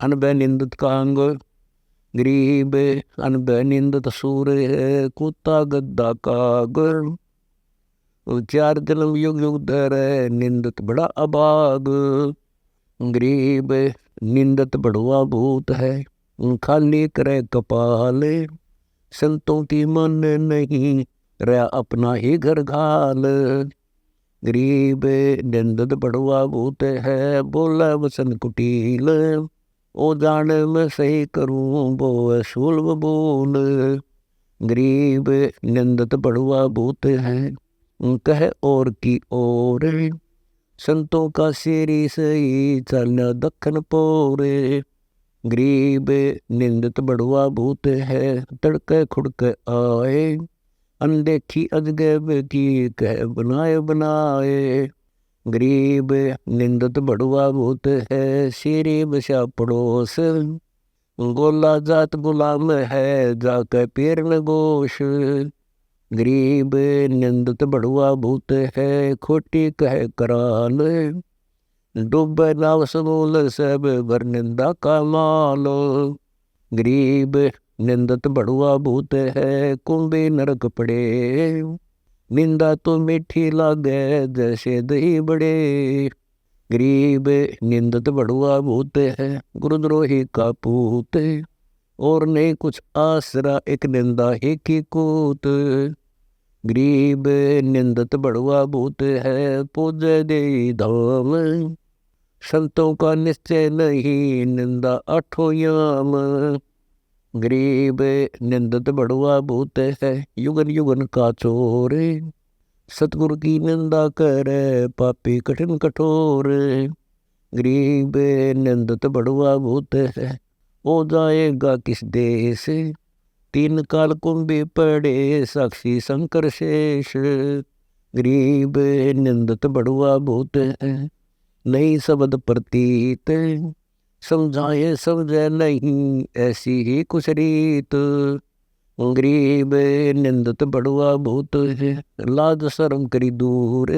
अनबह निंदत Kong, गरीब अनबह निंदत सूर है, कुत्ता गद्दा काग। चार जन्म युग युग धर निंदत बड़ा अभाग, गरीब निंदत बड़ुआ भूत है, खाली करे कपाल। संतों की मन नहीं रहा अपना ही घर घाल, गरीब निंदत बड़ुआ भूत है, बोला वसन कुटील। ओ जान मैं सही करूं वो सूल बोल, गरीब निंदत बड़ुआ भूत है, कह और की ओर। संतों का शेरी सही चलना दखन पोरे, गरीब निंदत बड़ुआ भूत है, तड़के खुड़के आए। अनदेखी अजगैब की कह बनाए बनाए, गरीब निंदत बड़ुआ भूत है, शेरी बसा पड़ोस। गोला जात गुलाम है जाके पेर न गोश, गरीब निंदत बड़ुआ भूत है, खोटी कह कराल। डूबे नाव समूल सब भर निंदा का माल, गरीब निंदत बड़ुआ भूत है, कुंभे नरक पड़े। निंदा तो मीठी लागे जैसे दही बड़े, गरीब निंदत बड़ुआ भूत है, गुरुद्रोही का पूत। और नहीं कुछ आसरा एक निंदा ही की कूत, गरीब निंदत बड़ुआ भूत है, पूजे दे धाम। संतों का निश्चय नहीं निंदा आठों याम, गरीब निंदत बड़ुआ भूत है, युगन युगन का चोर। सतगुरु की निंदा करे पापी कठिन कठोर, गरीब निंदत बड़ुआ भूत है, हो जाएगा किस देश। तीन काल कुंभी पड़े साक्षी शंकर शेष, गरीब निंदत बड़ुआ भूत है, नहीं शब्द प्रतीत। समझाए समझे नहीं ऐसी ही कुछ रीत, गरीब निंदत बड़ुआ भूत है, लाज शर्म करी दूर।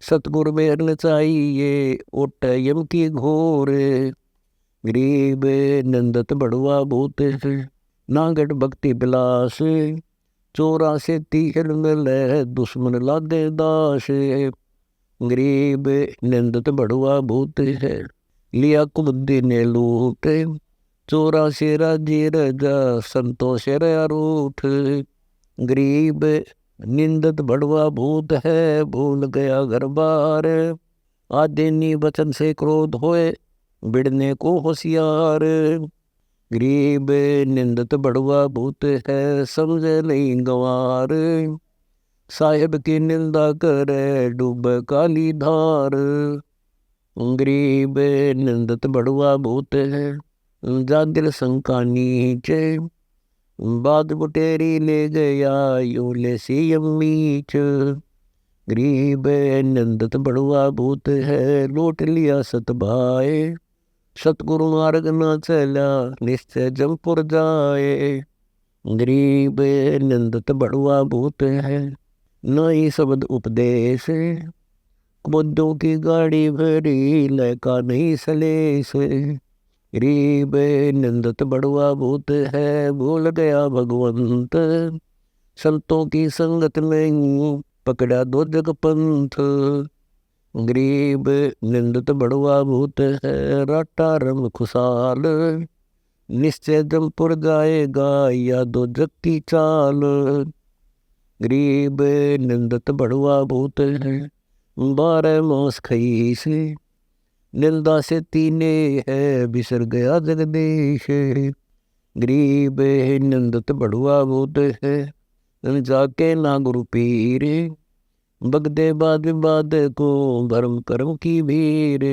सतगुरु मेरन चाहिए ओट यम की घोर, गरीब निंदत बड़ुआ भूत है, नागट भक्ति बिलास। चोरा से तीहर मिले दुश्मन लादे दास, गरीब निंदत बड़ुआ भूत है, लिया कुबुद्धि ने लूट। चोरा से राजी रजा संतोष रूठ, गरीब निंदत बड़ुआ भूत है, भूल गया घर बार। आदिनी वचन से क्रोध होए बिड़ने को होशियार, गरीब निंदत बड़ुआ भूत है, समझे नहीं गंवार। साहेब की निंदा करे डूब काली धार, गरीब निंदत बड़ुआ भूत है, जा दिल शंका नीचे। बाद बुटेरी ले गया यूं ले सी अम्मीच, गरीब निंदत बड़ुआ भूत है, लूट लिया सतभाए। सतगुरु मार्ग न चला निश्चय जमपुर जाए, गरीब निंदत बड़ुआ भूत है, न ही शब्द उपदेश। कुमुदों की गाड़ी भरी लैका नहीं सलेस, गरीब निंदत बड़ुआ भूत है, भूल गया भगवंत। संतों की संगत में पकड़ा दो जग पंथ, गरीब निंदत बड़ुआ भूत है, राटा रंग खुशाल। निश्चय जमपुर जाएगा या दो जग की चाल, गरीब निंदत बड़ुआ भूत है, 12 मास खई से। निंदा से तीने है बिसर गया जगदीश, गरीब निंदत बड़ुआ भूत है, जाके ना गुरु पीर। बगदे बाद विवाद को धर्म कर्म की भीड़,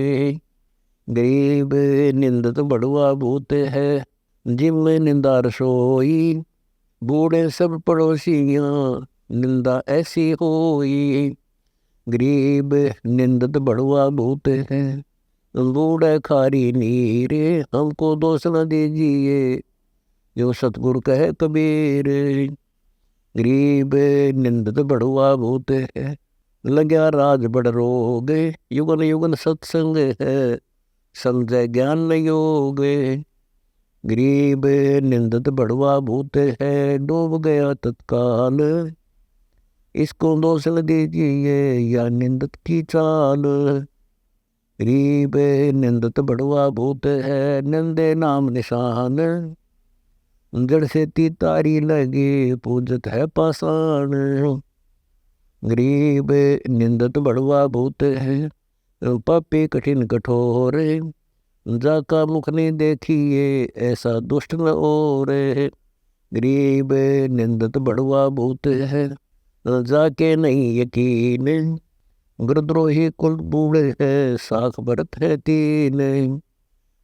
गरीब निंदत बड़ुआ भूत है, जिम में निंदा रसोई। बूढ़े सब पड़ोसियाँ निंदा ऐसी होई, गरीब निंदत बड़ुआ भूत है, बूढ़े खारी नीरे। हमको दोष न दीजिए जो सतगुरु कहे कबीर, गरीब निंदत बड़ुआ भूत है, लग्या राज बड़ रोग। युगन युगन सत्संग है समझे ज्ञान योग। गरीब निंदत बड़वा भूत है, डूब गया तत्काल। इसको दोष न दीजिए या निंदत की चाल। गरीब निंदत बड़वा भूत है, निंदे नाम निशान। जड़ से तीतारी लगे, पूजत है पाषाण। गरीब निंदत बड़वा भूत है, पापी कठिन कठोर। जाका मुख नहीं देखिए, ऐसा दुष्ट न और। गरीब निंदत बड़वा भूत है, जाके नहीं यकीन। गुरुद्रोही कुल बूढ़े है, साख भरत है तीन।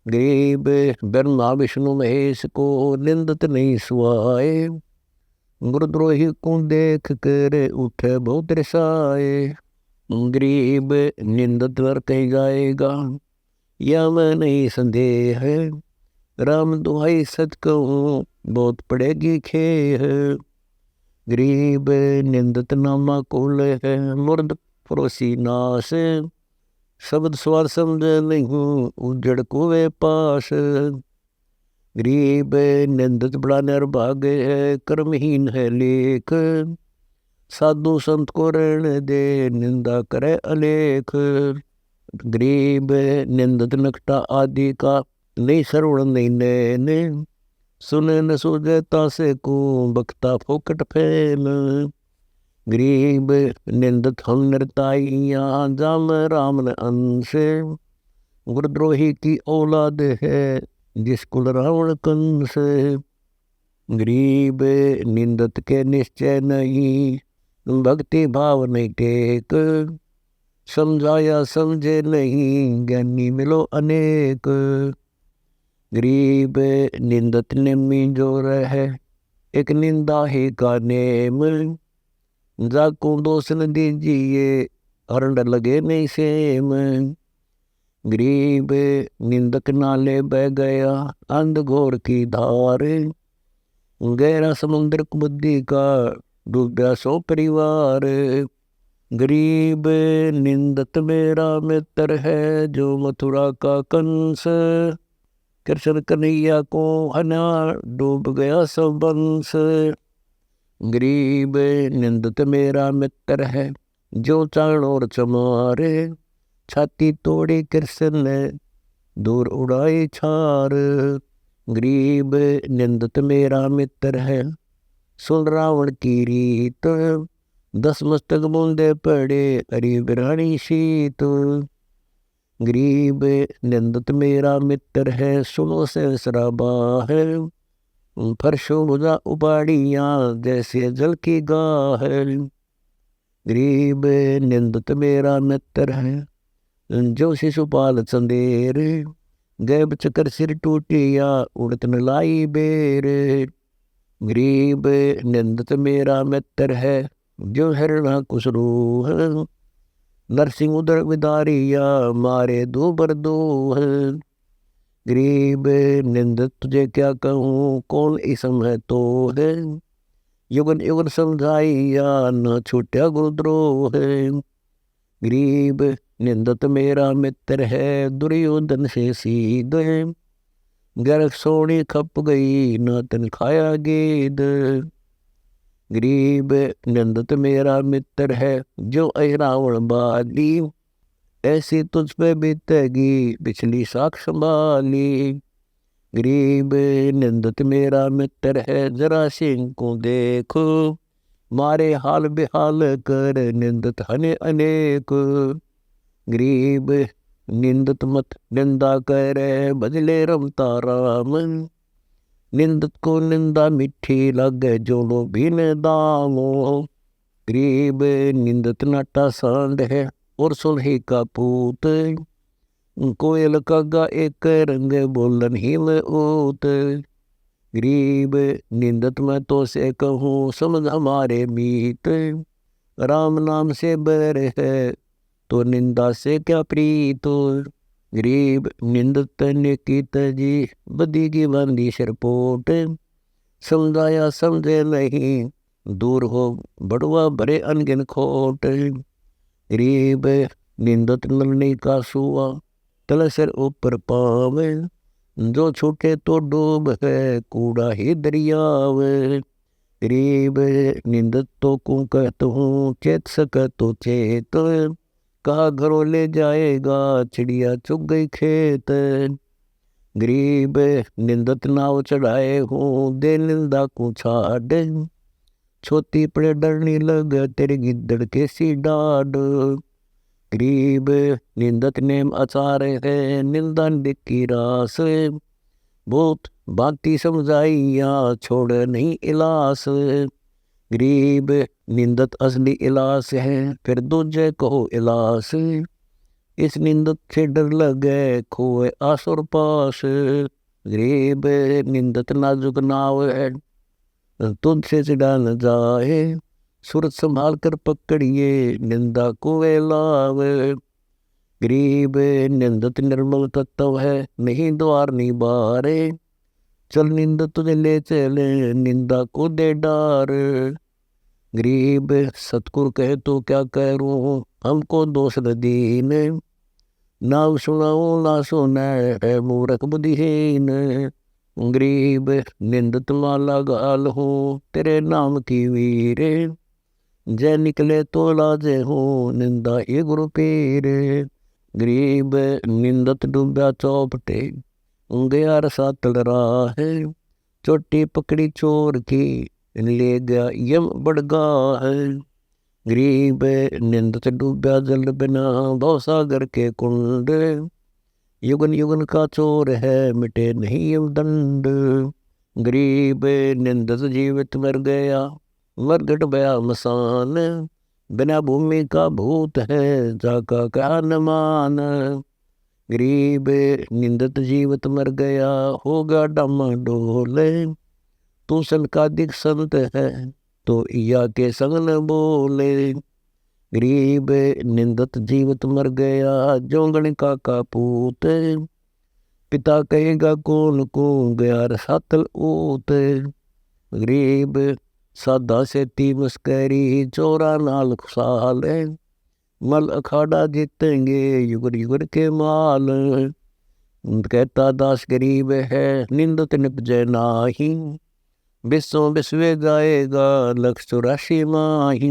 गरीब ब्रह्मा विष्णु महेश को, निंदत नहीं सुहाए। गुरुद्रोही को देख कर उठे बहुत रिसाए। गरीब निंदत पर कहीं जाएगा, या मैं नहीं संदेह है। राम दुहाई सच कहूँ, बहुत पड़ेगी खेह। गरीब निंदत नामा कुल है, मुर्द पड़ोसी नाश। शब्द स्वार समझ नहीं, उजड़ कुएं पास। गरीब निंदत बड़ा निर्भाग है, कर्महीन है लेख। साधु संत को रहने दे, निंदा करे अलेख। गरीब निंदत नकटा आदि का, नहीं श्रवण नहीं नैन। सुने न सूझता से को, बकता फोकट फैन। गरीब निंदत हम नृताइया, जाम राम न अंश। गुरुद्रोही की औलाद है, जिस कुल रावण कंस। गरीब निंदत के निश्चय नहीं, भक्ति भाव नहीं टेक। समझाया समझे नहीं, ज्ञानी मिलो अनेक। गरीब निंदत नेमी जो रहे, एक निंदा ही का नेम। जाको दोष न दीजिए, हरंड लगे नहीं सेम। गरीब निंदक नाले बह गया, अंध घोर की धार। गहरा समुद्र बुद्धि का, डूबा सो परिवार। गरीब निंदत मेरा मित्र है, जो मथुरा का कंस। कृष्ण कन्हैया को हना, डूब गया सब वंश। गरीब निंदत मेरा मित्र है, जो चाण और चमारे। छाती तोड़ी कृष्ण ने, दूर उड़ाई छार। गरीब निंदत मेरा मित्र है, सुन रावण की रीत। 10 मस्तक बूंदे पड़े, हरी बिरानी शीत। गरीब निंदत मेरा मित्र है, सुनो सहस्रा बाहर। फर्शो भुजा उबाड़िया, जैसे जल की गाह। गरीब निंदत मेरा मित्र है, जो शिशुपाल चंदेर। गैब चकर सिर टूटिया, उड़त न लाई बेर। गरीब निंदत मेरा मित्र है, जो हिरणा कुसरूह। नरसिंह उदर विदारिया, मारे दो बर दो। गरीब निंदत तुझे क्या कहूँ, कौन इसम है तो है। युगन युगन समझाइया, न छूटा गुरुद्रोह। गरीब निंदत मेरा मित्र है, दुर्योधन से सीधे। गर्क सोनी खप गई, न तन खाया गेद। गरीब निंदत मेरा मित्र है, जो रावण बाली। ऐसी तुझ पे बीतेगी, पिछली साख संभाली। गरीब निंदत मेरा मित्र है, जरा सिंह को देखो। मारे हाल बेहाल कर, निंदत हने अनेक। गरीब निंदत मत निंदा करे, बदले रमता राम। निंदत को निंदा मिठी लगे, जो लो भी न दामो। गरीब निंदत नाटा सांड है, और सुलही का पूत। कोयल का गा एक रंग, बोलन ही में ऊत। गरीब निंदत मैं तो से कहूँ, समझ हमारे मीत। राम नाम से बैर है, तो निंदा से क्या प्रीत। गरीब निंदत ने की तजी, बदी की बंदी सिरपोट। समझाया समझे नहीं, दूर हो बड़ुआ भरे अनगिन खोट। गरीब निंदत नलनी का सुआ, तल सिर ऊपर पावे, जो छूटे तो डूब है कूड़ा ही दरियाव। गरीब निंदत तो कू कहत हूँ, चेत सक तो चेत, कहा घरों ले जाएगा चिड़िया चुग गई खेत। गरीब निंदत नाव चढ़ाए हूँ, दे निंदा को छाड़, छोटी पड़े डरने लग तेरे गिद्दड़ के सी डाड। गरीब निंदत नेम आचार है, निंदा की रास, बहुत बाती समझाइया छोड़ नहीं इलास। गरीब निंदत असली इलास है, फिर दूजे कहो इलास, इस निंदत से डर लगे खोए आसुर पास। गरीब निंदत नाजुक नाव है, तुझसे चिढ़ा न जाए, सूरत संभाल कर पकड़िए निंदा को वे लावे। गरीब निंदत निर्मल तत्व है, नहीं द्वार नहीं बारे, चल निंदत तुझे ले चले निंदा को दे डार। गरीब सतगुरु कहे तो क्या करूं, हमको दोष न दीन, ना सुनाओ ना सुने है मूर्ख बुद्धिहीन। गरीब निंदत माला गाल हूँ, तेरे नाम की वीर, जय निकले तो लाजे हूँ निंदा ये गुरु पीर। गरीब निंदत डूबा चौपटे, गया रसा तल रहा है, चोटी पकड़ी चोर की ले गया यम बड़गा है। गरीब निंदत डूबा जल बिना, भवसागर के कुंड, युगन युगन का चोर है मिटे नहीं यम दंड। गरीब निंदत जीवित मर गया, मरघट बया मसान, बिना भूमि का भूत है जाका क्या न मान। गरीब निंदत जीवित मर गया, होगा डामा डोले, तू सन का दिख संत है तो या के संग न बोले। गरीब निंदत जीवित मर गया, जोगण का पूत, पिता कहेगा कौन को गया रसातल ऊत। गरीब साधा से ती मस्करी, चोरा नाल खुशाल, मल अखाड़ा जीतेंगे युगर युगर के माल। कहता दास गरीब है, निंदत निपजे नाही, विश्व विश्व जाएगा 184 माही।